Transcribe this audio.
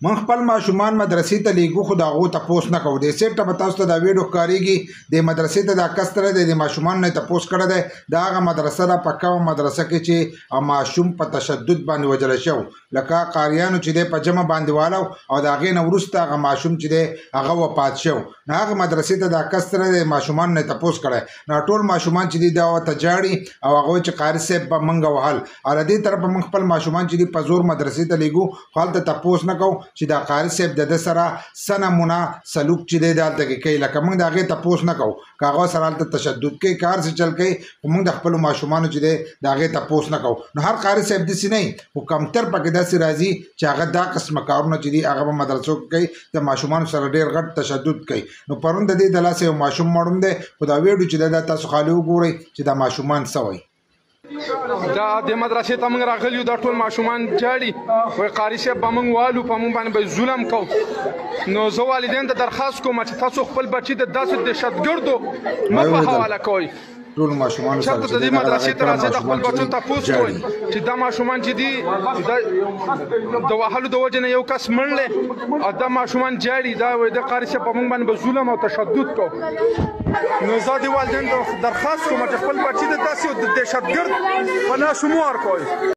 من خپل ماشومان مدرسې ته لیږو خو د هغو تپوس نه کوو. دې سیټ ته به تاسو ته دا ویډیو ښکارېږي. د مدرسې ته دا کس تللی دی، د ماشومانو نه یې تپوس کړی دی. دا هغه مدرسه ده په کومه مدرسه کې چې ماشوم په تشدد باندې وژلی شوی، لکه قاریانو چې دی په جمع باندې والو او د هغې نه وروسته هغه ماشوم چې دی هغه وفات شو. نو هغه مدرسې ته دا کس تللی دی، ماشومانو نه یې تپوس کړی. نو ټول ماشومان چې دي دا ورته جاړي او هغه وایي چې قاري صاحب به موږ وهل. او له دې طرفه موږ خپل ماشومان چې دي په زور مدرسې ته لیږو، خو هلته تپوس نه کوو چې دا قاري صاحب د ده سره څه نمونه سلوک چې دی د هلته کې کوي. لکه موږ د هغې تپوس نه کوو که هغه سره هلته تشدد کوي، که هر څه چل کوي، خو موږ د خپلو ماشومانو چې دی د هغې تپوس نه کوو. نو هر قاري صاحب داسې نه وي، خو کمتر پکې داسې راځي چې هغه دا قسمه کارونه چې دي هغه په مدرسو کې کوي، د ماشومانو سره ډېر غټ تشدد کوي. نو پرون د دې د لاسه یو ماشوم مړوند دی، خو دا ویډیو چې دی دا تاسو خالي وګورئ چې دا ماشومان څه وایي. دا د مدرسې ته موږ راغلي یو، دا ټول ماشومان جاړي، وایي قاري صاحب به موږ والو، په موږ باندې به ظلم کوو. نو زه والدینو ته درخواست کوم چې تاسو خپل بچي د داسې دهشتګردو مه په حواله کوئ. ټول ماشومان سره چې د دې مدرسې ته راځي د خپل بچو تپوس کوئ چې دا ماشومان چې دي د وهلو د وجې نه یو کس مړلی او دا ماشومان جاړي، دا وایي د قاري صاحب په موږ باندې به ظلم او تشدد کوو. نو زه د والدینو درخواست کوم چې خپل بچي د داسې دهشتګرد په لاس مه ورکوئ.